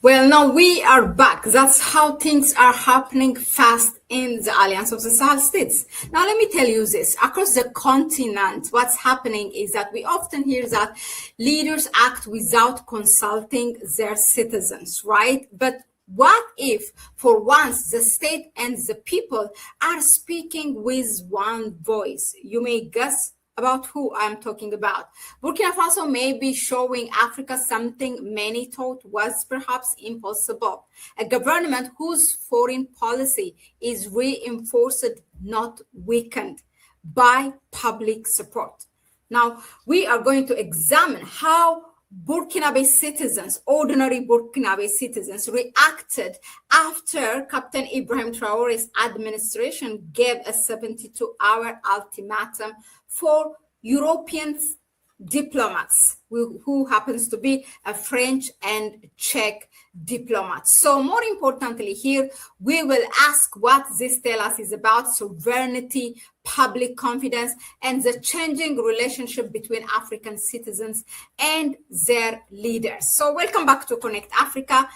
Well, now we are back. That's how things are happening fast in the Alliance of the Sahel States. Now, let me tell you this. Across the continent, what's happening is that we often hear that leaders act without consulting their citizens, right? But what if, for once, the state and the people are speaking with one voice? You may guess about who I'm talking about. Burkina Faso may be showing Africa something many thought was perhaps impossible. A government whose foreign policy is reinforced, not weakened, by public support. Now, we are going to examine how Burkinabè citizens, ordinary Burkinabè citizens, reacted after Captain Ibrahim Traore's administration gave a 72-hour ultimatum for European diplomats, who happens to be a French and Czech diplomat. So more importantly here, we will ask what this tells us is about sovereignty, public confidence, and the changing relationship between African citizens and their leaders. So welcome back to Connect Africa.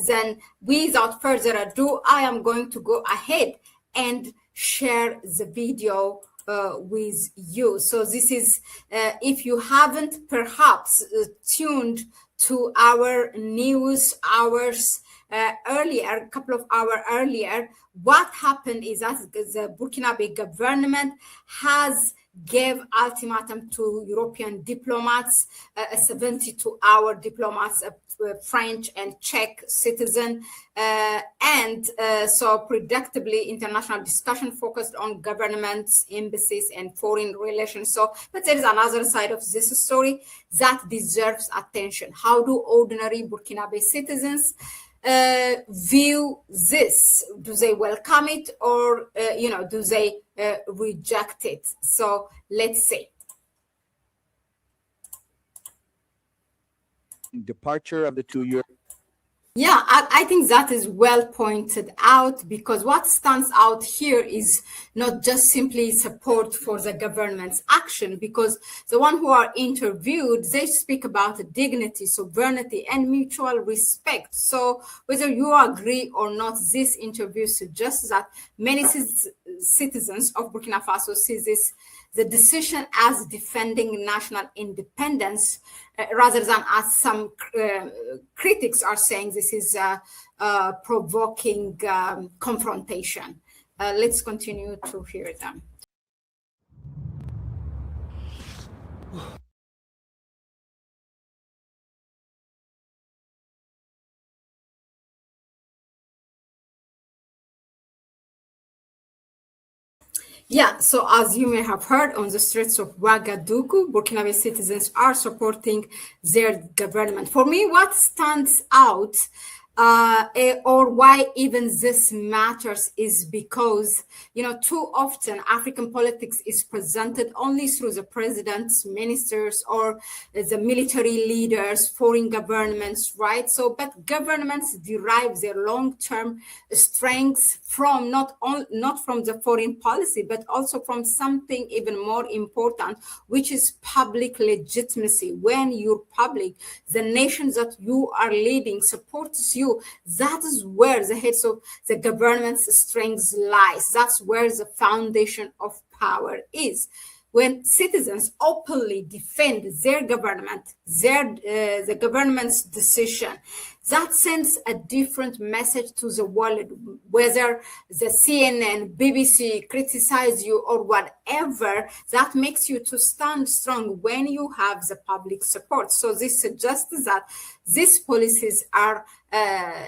Then without further ado, I am going to go ahead and share the video with you. So this is, if you haven't perhaps tuned to our news hours earlier, a couple of hours earlier, what happened is that the Burkinabè government has gave ultimatum to European diplomats, a 72-hour diplomats, a French and Czech citizen, and so predictably international discussion focused on governments, embassies, and foreign relations. So, but there is another side of this story that deserves attention. How do ordinary Burkinabè citizens view this? Do they welcome it, or do they reject it? So let's see. Departure of the 2-year. Yeah, I think that is well pointed out, because what stands out here is not just simply support for the government's action, because the one who are interviewed, they speak about dignity, sovereignty, and mutual respect. So whether you agree or not, this interview suggests that many citizens of Burkina Faso see the decision as defending national independence, rather than, as some critics are saying, this is provoking confrontation. Let's continue to hear them. Yeah, so as you may have heard, on the streets of Ouagadougou, Burkinabè citizens are supporting their government. For me, what stands out, or why even this matters, is because, too often African politics is presented only through the presidents, ministers, or the military leaders, foreign governments, right? So, but governments derive their long-term strengths from not from the foreign policy, but also from something even more important, which is public legitimacy. When you're public, the nation that you are leading supports you. That is where the heads of the government's strengths lies. That's where the foundation of power is. When citizens openly defend their government, the government's decision, that sends a different message to the world. Whether the CNN, BBC criticize you or whatever, that makes you to stand strong when you have the public support. So this suggests that these policies are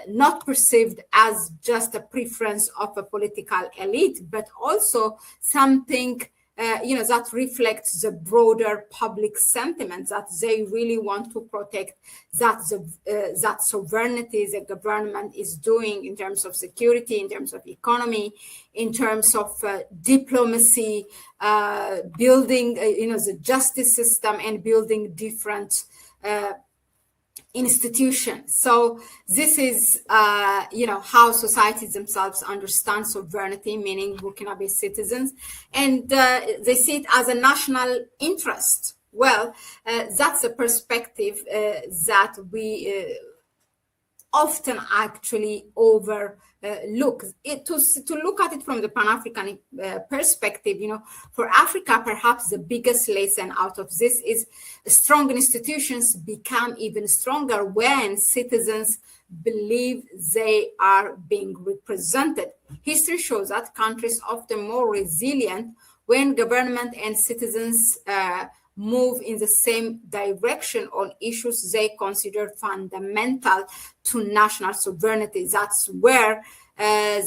not perceived as just a preference of a political elite, but also something that reflects the broader public sentiment, that they really want to protect that sovereignty the government is doing in terms of security, in terms of economy, in terms of diplomacy, building the justice system, and building different institutions. So this is, how societies themselves understand sovereignty, meaning Burkinabè citizens, and they see it as a national interest. Well, that's a perspective that we often actually overlook it. To look at it from the Pan-African perspective, for Africa, perhaps the biggest lesson out of this is strong institutions become even stronger when citizens believe they are being represented. History shows that countries are often more resilient when government and citizens move in the same direction on issues they consider fundamental to national sovereignty. That's where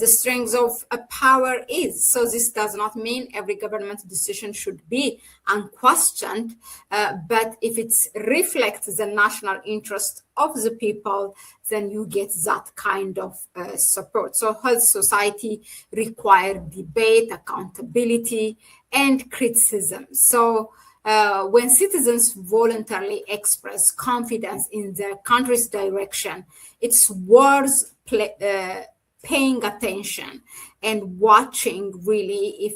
the strength of a power is. So this does not mean every government decision should be unquestioned, but if it reflects the national interest of the people, then you get that kind of support. So health society require debate, accountability, and criticism. So when citizens voluntarily express confidence in their country's direction, it's worth paying attention and watching really if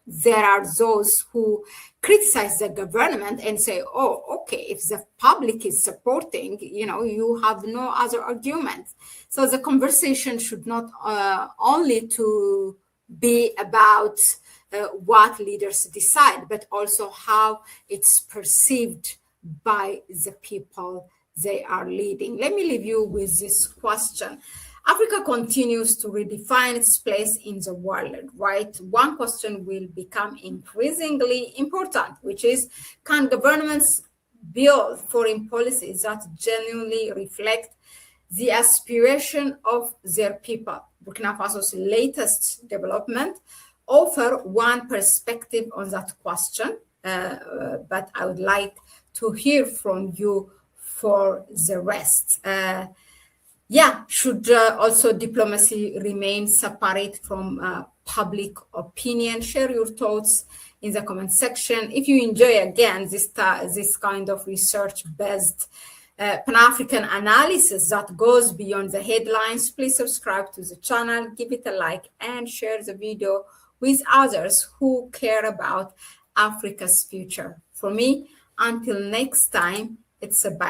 there are those who criticize the government and say, oh, okay, if the public is supporting, you have no other argument. So the conversation should not only to be about what leaders decide, but also how it's perceived by the people they are leading. Let me leave you with this question. Africa continues to redefine its place in the world, right? One question will become increasingly important, which is, can governments build foreign policies that genuinely reflect the aspiration of their people? Burkina Faso's latest development offer one perspective on that question, but I would like to hear from you for the rest. Should also diplomacy remain separate from public opinion? Share your thoughts in the comment section. If you enjoy, again, this kind of research-based Pan-African analysis that goes beyond the headlines, please subscribe to the channel, give it a like, and share the video with others who care about Africa's future. For me, until next time, it's a bye.